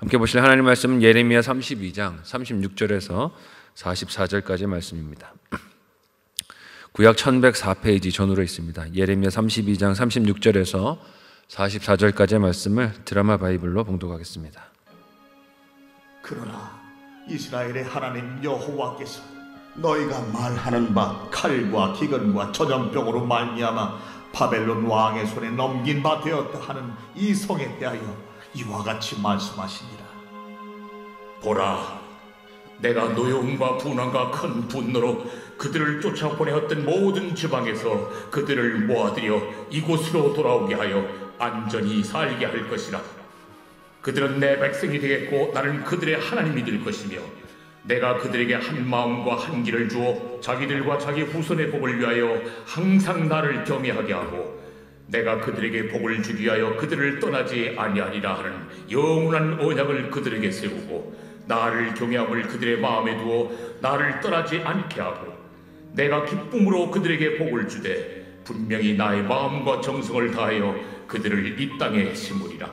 함께 보실 하나님 말씀은 예레미야 32장 36절에서 44절까지의 말씀입니다. 구약 1104페이지 전후로 있습니다. 예레미야 32장 36절에서 44절까지의 말씀을 드라마 바이블로 봉독하겠습니다. 그러나 이스라엘의 하나님 여호와께서 너희가 말하는 바 칼과 기근과 전염병으로 말미암아 바벨론 왕의 손에 넘긴 바 되었다 하는 이 성에 대하여 이와 같이 말씀하시니라. 보라, 내가 노여움과 분함과 큰 분노로 그들을 쫓아보내었던 모든 지방에서 그들을 모아들여 이곳으로 돌아오게 하여 안전히 살게 할 것이라. 그들은 내 백성이 되겠고 나는 그들의 하나님이 될 것이며 내가 그들에게 한 마음과 한 길을 주어 자기들과 자기 후손의 복을 위하여 항상 나를 경외하게 하고 내가 그들에게 복을 주기 위하여 그들을 떠나지 아니하리라 하는 영원한 언약을 그들에게 세우고 나를 경외함을 그들의 마음에 두어 나를 떠나지 않게 하고 내가 기쁨으로 그들에게 복을 주되 분명히 나의 마음과 정성을 다하여 그들을 이 땅에 심으리라.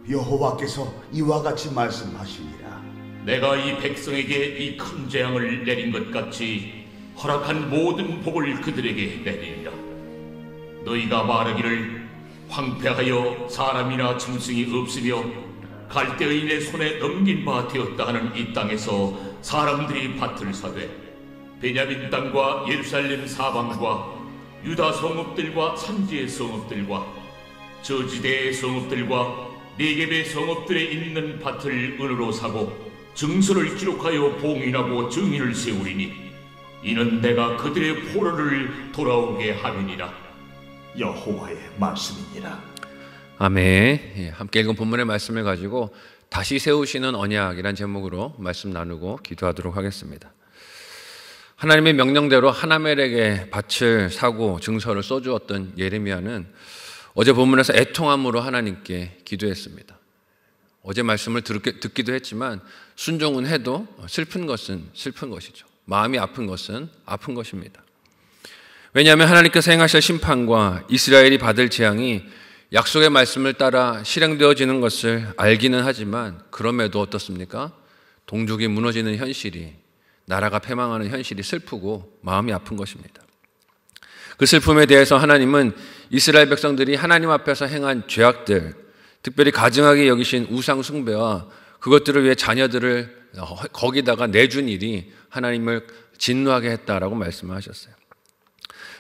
여호와께서 이와 같이 말씀하시니라. 내가 이 백성에게 이 큰 재앙을 내린 것 같이 허락한 모든 복을 그들에게 내리리라. 너희가 말하기를 황폐하여 사람이나 짐승이 없으며 갈대인의 손에 넘긴 바 되었다 하는 이 땅에서 사람들이 밭을 사되 베냐민 땅과 예루살렘 사방과 유다 성읍들과 산지의 성읍들과 저지대의 성읍들과 네겝의 성읍들에 있는 밭을 은으로 사고 증서를 기록하여 봉인하고 증인을 세우리니 이는 내가 그들의 포로를 돌아오게 함이니라. 여호와의 말씀이니라. 아멘. 함께 읽은 본문의 말씀을 가지고 다시 세우시는 언약이란 제목으로 말씀 나누고 기도하도록 하겠습니다. 하나님의 명령대로 하나멜에게 밭을 사고 증서를 써주었던 예레미야는 어제 본문에서 애통함으로 하나님께 기도했습니다. 어제 말씀을 듣기도 했지만 순종은 해도 슬픈 것은 슬픈 것이죠. 마음이 아픈 것은 아픈 것입니다. 왜냐하면 하나님께서 행하실 심판과 이스라엘이 받을 재앙이 약속의 말씀을 따라 실행되어지는 것을 알기는 하지만 그럼에도 어떻습니까? 동족이 무너지는 현실이, 나라가 패망하는 현실이 슬프고 마음이 아픈 것입니다. 그 슬픔에 대해서 하나님은 이스라엘 백성들이 하나님 앞에서 행한 죄악들, 특별히 가증하게 여기신 우상 숭배와 그것들을 위해 자녀들을 거기다가 내준 일이 하나님을 진노하게 했다라고 말씀하셨어요.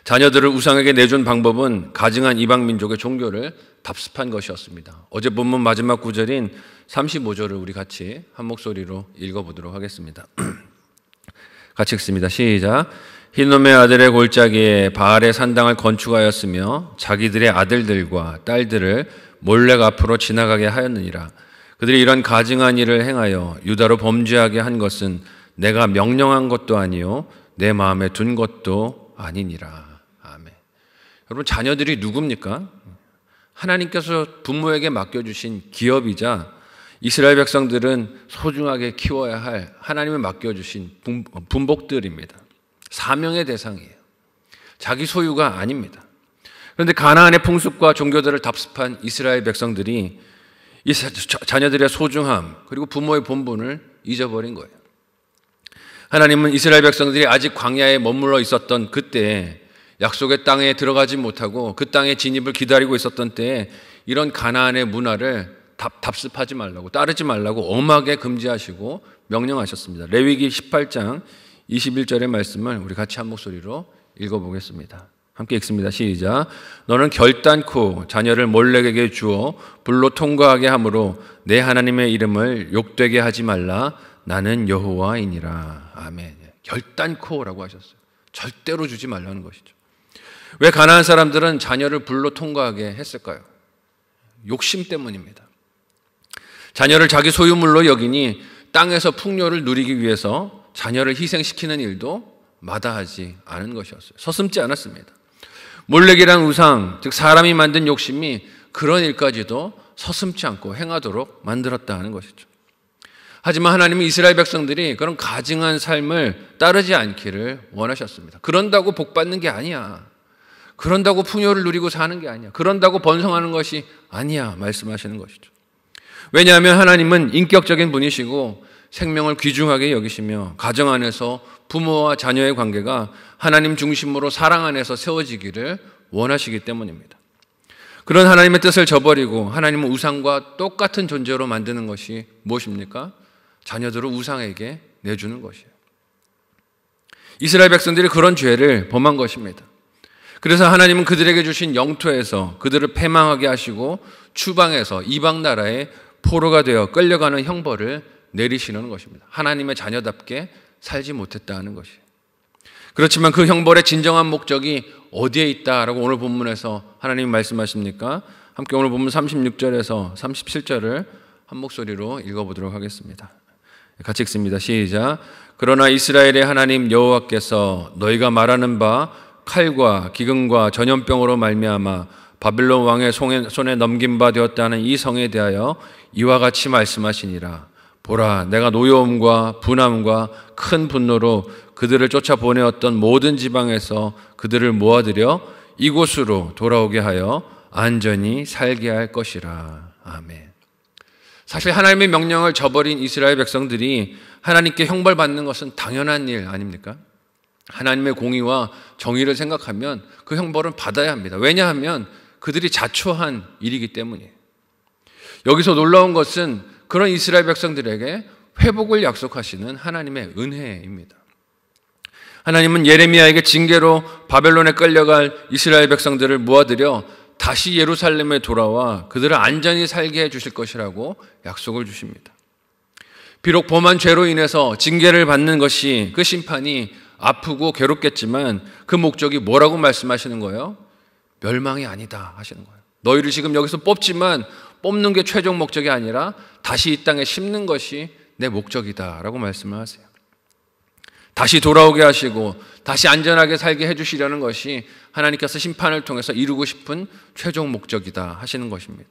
자녀들을 우상에게 내준 방법은 가증한 이방 민족의 종교를 답습한 것이었습니다. 어제 본문 마지막 구절인 35절을 우리 같이 한 목소리로 읽어보도록 하겠습니다. 같이 읽습니다. 시작. hinnom의 아들의 골짜기에 바알의 산당을 건축하였으며 자기들의 아들들과 딸들을 몰래 앞으로 지나가게 하였느니라. 그들이 이런 가증한 일을 행하여 유다로 범죄하게 한 것은 내가 명령한 것도 아니요 내 마음에 둔 것도 아니니라. 아멘. 여러분, 자녀들이 누굽니까? 하나님께서 부모에게 맡겨주신 기업이자 이스라엘 백성들은 소중하게 키워야 할 하나님을 맡겨주신 분복들입니다. 사명의 대상이에요. 자기 소유가 아닙니다. 그런데 가나안의 풍습과 종교들을 답습한 이스라엘 백성들이 이 자녀들의 소중함 그리고 부모의 본분을 잊어버린 거예요. 하나님은 이스라엘 백성들이 아직 광야에 머물러 있었던 그때에 약속의 땅에 들어가지 못하고 그 땅의 진입을 기다리고 있었던 때에 이런 가나안의 문화를 답습하지 말라고, 따르지 말라고 엄하게 금지하시고 명령하셨습니다. 레위기 18장 21절의 말씀을 우리 같이 한 목소리로 읽어보겠습니다. 함께 읽습니다. 시작. 너는 결단코 자녀를 몰렉에게 주어 불로 통과하게 함으로 내 하나님의 이름을 욕되게 하지 말라. 나는 여호와이니라. 아멘. 결단코라고 하셨어요. 절대로 주지 말라는 것이죠. 왜 가나안 사람들은 자녀를 불로 통과하게 했을까요? 욕심 때문입니다. 자녀를 자기 소유물로 여기니 땅에서 풍요를 누리기 위해서 자녀를 희생시키는 일도 마다하지 않은 것이었어요. 서슴지 않았습니다. 몰렉이란 우상, 즉 사람이 만든 욕심이 그런 일까지도 서슴지 않고 행하도록 만들었다 하는 것이죠. 하지만 하나님은 이스라엘 백성들이 그런 가증한 삶을 따르지 않기를 원하셨습니다. 그런다고 복받는 게 아니야. 그런다고 풍요를 누리고 사는 게 아니야. 그런다고 번성하는 것이 아니야 말씀하시는 것이죠. 왜냐하면 하나님은 인격적인 분이시고 생명을 귀중하게 여기시며 가정 안에서 부모와 자녀의 관계가 하나님 중심으로 사랑 안에서 세워지기를 원하시기 때문입니다. 그런 하나님의 뜻을 저버리고 하나님은 우상과 똑같은 존재로 만드는 것이 무엇입니까? 자녀들을 우상에게 내주는 것이에요. 이스라엘 백성들이 그런 죄를 범한 것입니다. 그래서 하나님은 그들에게 주신 영토에서 그들을 패망하게 하시고 추방해서 이방 나라의 포로가 되어 끌려가는 형벌을 내리시는 것입니다. 하나님의 자녀답게 살지 못했다는 것이에요. 그렇지만 그 형벌의 진정한 목적이 어디에 있다라고 오늘 본문에서 하나님이 말씀하십니까? 함께 오늘 본문 36절에서 37절을 한 목소리로 읽어보도록 하겠습니다. 같이 읽습니다. 시작. 그러나 이스라엘의 하나님 여호와께서 너희가 말하는 바 칼과 기근과 전염병으로 말미암아 바벨론 왕의 손에 넘긴 바 되었다는 이 성에 대하여 이와 같이 말씀하시니라. 보라, 내가 노여움과 분함과 큰 분노로 그들을 쫓아보내었던 모든 지방에서 그들을 모아들여 이곳으로 돌아오게 하여 안전히 살게 할 것이라. 아멘. 사실 하나님의 명령을 저버린 이스라엘 백성들이 하나님께 형벌받는 것은 당연한 일 아닙니까? 하나님의 공의와 정의를 생각하면 그 형벌은 받아야 합니다. 왜냐하면 그들이 자초한 일이기 때문이에요. 여기서 놀라운 것은 그런 이스라엘 백성들에게 회복을 약속하시는 하나님의 은혜입니다. 하나님은 예레미야에게 징계로 바벨론에 끌려갈 이스라엘 백성들을 모아들여 다시 예루살렘에 돌아와 그들을 안전히 살게 해 주실 것이라고 약속을 주십니다. 비록 범한 죄로 인해서 징계를 받는 것이 그 심판이 아프고 괴롭겠지만 그 목적이 뭐라고 말씀하시는 거예요? 멸망이 아니다 하시는 거예요. 너희를 지금 여기서 뽑지만 뽑는 게 최종 목적이 아니라 다시 이 땅에 심는 것이 내 목적이다라고 말씀을 하세요. 다시 돌아오게 하시고 다시 안전하게 살게 해주시려는 것이 하나님께서 심판을 통해서 이루고 싶은 최종 목적이다 하시는 것입니다.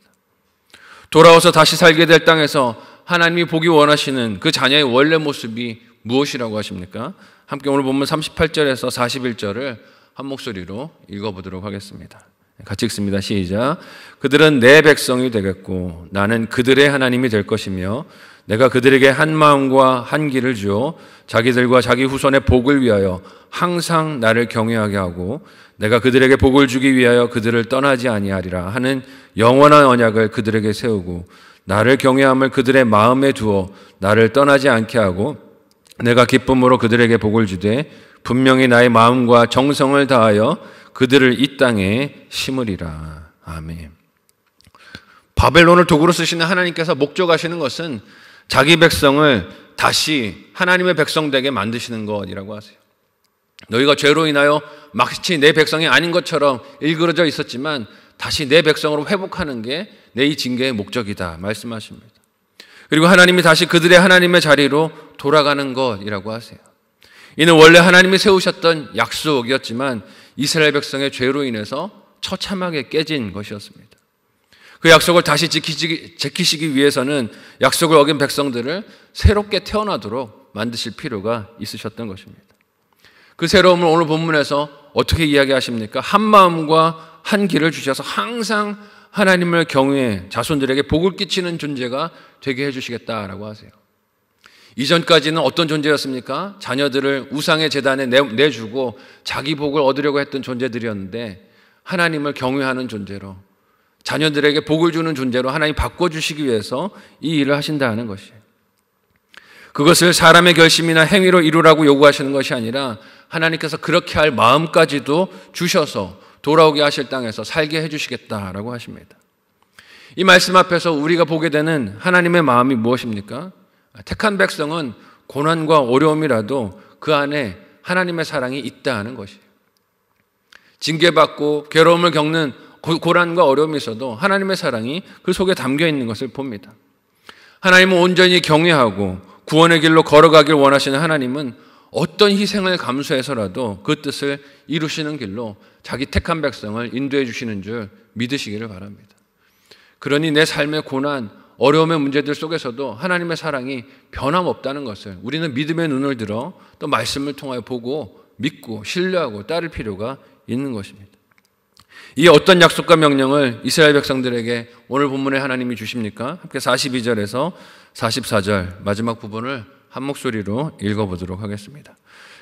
돌아와서 다시 살게 될 땅에서 하나님이 보기 원하시는 그 자녀의 원래 모습이 무엇이라고 하십니까? 함께 오늘 본문 38절에서 41절을 한 목소리로 읽어보도록 하겠습니다. 같이 읽습니다. 시작. 그들은 내 백성이 되겠고 나는 그들의 하나님이 될 것이며 내가 그들에게 한 마음과 한 길을 주어 자기들과 자기 후손의 복을 위하여 항상 나를 경외하게 하고 내가 그들에게 복을 주기 위하여 그들을 떠나지 아니하리라 하는 영원한 언약을 그들에게 세우고 나를 경외함을 그들의 마음에 두어 나를 떠나지 않게 하고 내가 기쁨으로 그들에게 복을 주되 분명히 나의 마음과 정성을 다하여 그들을 이 땅에 심으리라. 아멘. 바벨론을 도구로 쓰시는 하나님께서 목적하시는 것은 자기 백성을 다시 하나님의 백성 되게 만드시는 것이라고 하세요. 너희가 죄로 인하여 마치 내 백성이 아닌 것처럼 일그러져 있었지만 다시 내 백성으로 회복하는 게 내 이 징계의 목적이다 말씀하십니다. 그리고 하나님이 다시 그들의 하나님의 자리로 돌아가는 것이라고 하세요. 이는 원래 하나님이 세우셨던 약속이었지만 이스라엘 백성의 죄로 인해서 처참하게 깨진 것이었습니다. 그 약속을 다시 지키시기 위해서는 약속을 어긴 백성들을 새롭게 태어나도록 만드실 필요가 있으셨던 것입니다. 그 새로움을 오늘 본문에서 어떻게 이야기하십니까? 한 마음과 한 길을 주셔서 항상 하나님을 경외해 자손들에게 복을 끼치는 존재가 되게 해주시겠다라고 하세요. 이전까지는 어떤 존재였습니까? 자녀들을 우상의 제단에 내주고 자기 복을 얻으려고 했던 존재들이었는데 하나님을 경외하는 존재로 자녀들에게 복을 주는 존재로 하나님 바꿔주시기 위해서 이 일을 하신다는 것이에요. 그것을 사람의 결심이나 행위로 이루라고 요구하시는 것이 아니라 하나님께서 그렇게 할 마음까지도 주셔서 돌아오게 하실 땅에서 살게 해주시겠다라고 하십니다. 이 말씀 앞에서 우리가 보게 되는 하나님의 마음이 무엇입니까? 택한 백성은 고난과 어려움이라도 그 안에 하나님의 사랑이 있다는 것이에요. 징계받고 괴로움을 겪는 고난과 어려움이 있어도 하나님의 사랑이 그 속에 담겨 있는 것을 봅니다. 하나님은 온전히 경외하고 구원의 길로 걸어가길 원하시는 하나님은 어떤 희생을 감수해서라도 그 뜻을 이루시는 길로 자기 택한 백성을 인도해 주시는 줄 믿으시기를 바랍니다. 그러니 내 삶의 고난, 어려움의 문제들 속에서도 하나님의 사랑이 변함없다는 것을 우리는 믿음의 눈을 들어 또 말씀을 통하여 보고 믿고 신뢰하고 따를 필요가 있는 것입니다. 이 어떤 약속과 명령을 이스라엘 백성들에게 오늘 본문에 하나님이 주십니까? 함께 42절에서 44절 마지막 부분을 한 목소리로 읽어보도록 하겠습니다.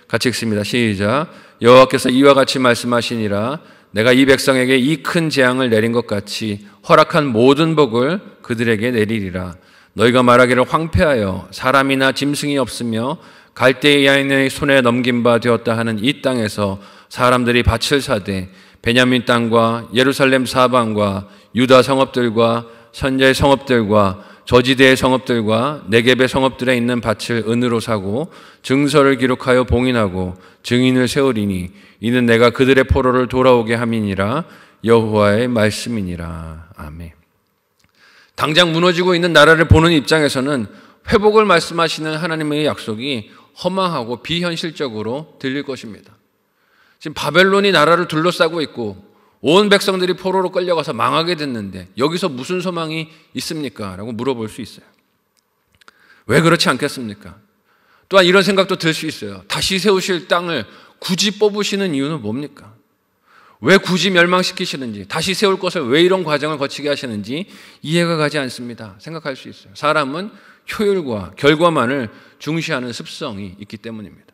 같이 읽습니다. 시작. 여호와께서 이와 같이 말씀하시니라. 내가 이 백성에게 이 큰 재앙을 내린 것 같이 허락한 모든 복을 그들에게 내리리라. 너희가 말하기를 황폐하여 사람이나 짐승이 없으며 갈대의 여인의 손에 넘긴 바 되었다 하는 이 땅에서 사람들이 밭을 사되 베냐민 땅과 예루살렘 사방과 유다 성읍들과 선자의 성읍들과 저지대의 성읍들과 네겝의 성읍들에 있는 밭을 은으로 사고 증서를 기록하여 봉인하고 증인을 세우리니 이는 내가 그들의 포로를 돌아오게 함이니라. 여호와의 말씀이니라. 아멘. 당장 무너지고 있는 나라를 보는 입장에서는 회복을 말씀하시는 하나님의 약속이 허망하고 비현실적으로 들릴 것입니다. 지금 바벨론이 나라를 둘러싸고 있고 온 백성들이 포로로 끌려가서 망하게 됐는데 여기서 무슨 소망이 있습니까? 라고 물어볼 수 있어요. 왜 그렇지 않겠습니까? 또한 이런 생각도 들 수 있어요. 다시 세우실 땅을 굳이 뽑으시는 이유는 뭡니까? 왜 굳이 멸망시키시는지, 다시 세울 것을 왜 이런 과정을 거치게 하시는지 이해가 가지 않습니다. 생각할 수 있어요. 사람은 효율과 결과만을 중시하는 습성이 있기 때문입니다.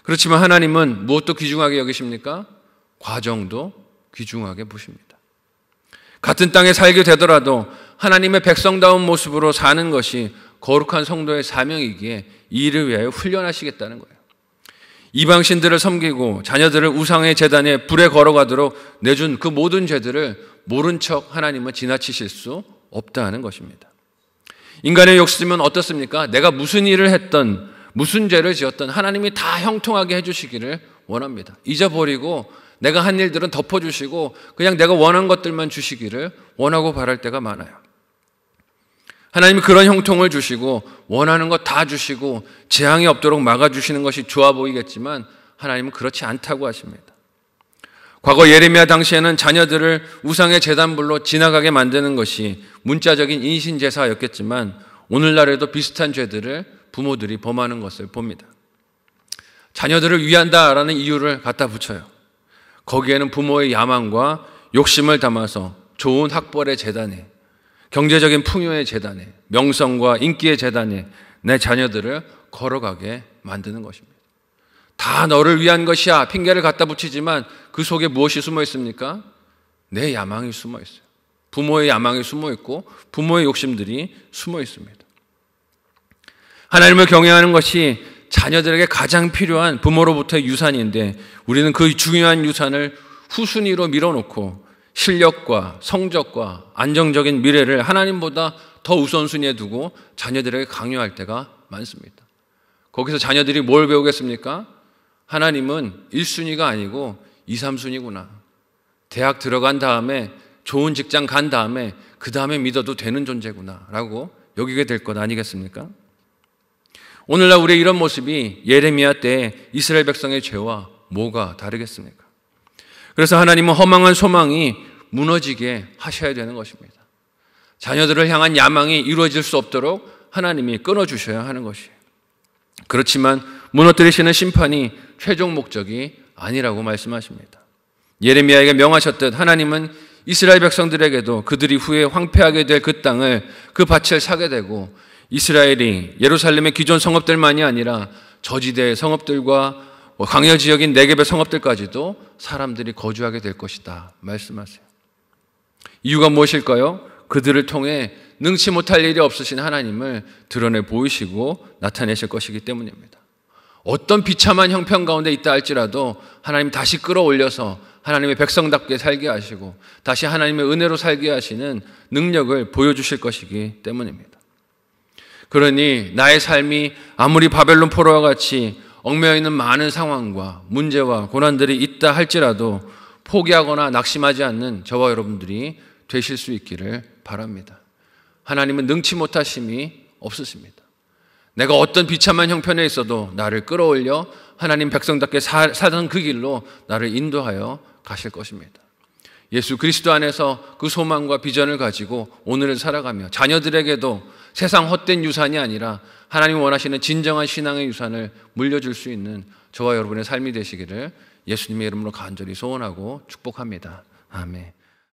그렇지만 하나님은 무엇도 귀중하게 여기십니까? 과정도 귀중하게 보십니다. 같은 땅에 살게 되더라도 하나님의 백성다운 모습으로 사는 것이 거룩한 성도의 사명이기에 이 일을 위하여 훈련하시겠다는 거예요. 이방신들을 섬기고 자녀들을 우상의 제단에 불에 걸어가도록 내준 그 모든 죄들을 모른 척 하나님은 지나치실 수 없다는 것입니다. 인간의 욕심은 어떻습니까? 내가 무슨 일을 했던, 무슨 죄를 지었던 하나님이 다 형통하게 해주시기를 원합니다. 잊어버리고 내가 한 일들은 덮어주시고 그냥 내가 원한 것들만 주시기를 원하고 바랄 때가 많아요. 하나님이 그런 형통을 주시고 원하는 것 다 주시고 재앙이 없도록 막아주시는 것이 좋아 보이겠지만 하나님은 그렇지 않다고 하십니다. 과거 예레미야 당시에는 자녀들을 우상의 제단불로 지나가게 만드는 것이 문자적인 인신제사였겠지만 오늘날에도 비슷한 죄들을 부모들이 범하는 것을 봅니다. 자녀들을 위한다라는 이유를 갖다 붙여요. 거기에는 부모의 야망과 욕심을 담아서 좋은 학벌의 재단에, 경제적인 풍요의 재단에, 명성과 인기의 재단에 내 자녀들을 걸어가게 만드는 것입니다. 다 너를 위한 것이야 핑계를 갖다 붙이지만 그 속에 무엇이 숨어 있습니까? 내 야망이 숨어 있어요. 부모의 야망이 숨어 있고 부모의 욕심들이 숨어 있습니다. 하나님을 경외하는 것이 자녀들에게 가장 필요한 부모로부터의 유산인데 우리는 그 중요한 유산을 후순위로 밀어놓고 실력과 성적과 안정적인 미래를 하나님보다 더 우선순위에 두고 자녀들에게 강요할 때가 많습니다. 거기서 자녀들이 뭘 배우겠습니까? 하나님은 1순위가 아니고 2, 3순위구나. 대학 들어간 다음에 좋은 직장 간 다음에 그 다음에 믿어도 되는 존재구나 라고 여기게 될 것 아니겠습니까? 오늘날 우리의 이런 모습이 예레미야 때 이스라엘 백성의 죄와 뭐가 다르겠습니까? 그래서 하나님은 허망한 소망이 무너지게 하셔야 되는 것입니다. 자녀들을 향한 야망이 이루어질 수 없도록 하나님이 끊어주셔야 하는 것이에요. 그렇지만 무너뜨리시는 심판이 최종 목적이 아니라고 말씀하십니다. 예레미야에게 명하셨듯 하나님은 이스라엘 백성들에게도 그들이 후에 황폐하게 될 그 땅을, 그 밭을 사게 되고 이스라엘이 예루살렘의 기존 성읍들만이 아니라 저지대의 성읍들과 광야 지역인 네겝의 성읍들까지도 사람들이 거주하게 될 것이다 말씀하세요. 이유가 무엇일까요? 그들을 통해 능치 못할 일이 없으신 하나님을 드러내 보이시고 나타내실 것이기 때문입니다. 어떤 비참한 형편 가운데 있다 할지라도 하나님 다시 끌어올려서 하나님의 백성답게 살게 하시고 다시 하나님의 은혜로 살게 하시는 능력을 보여주실 것이기 때문입니다. 그러니 나의 삶이 아무리 바벨론 포로와 같이 얽매여 있는 많은 상황과 문제와 고난들이 있다 할지라도 포기하거나 낙심하지 않는 저와 여러분들이 되실 수 있기를 바랍니다. 하나님은 능치 못하심이 없으십니다. 내가 어떤 비참한 형편에 있어도 나를 끌어올려 하나님 백성답게 사는 그 길로 나를 인도하여 가실 것입니다. 예수 그리스도 안에서 그 소망과 비전을 가지고 오늘을 살아가며 자녀들에게도 세상 헛된 유산이 아니라 하나님 원하시는 진정한 신앙의 유산을 물려줄 수 있는 저와 여러분의 삶이 되시기를 예수님의 이름으로 간절히 소원하고 축복합니다. 아멘.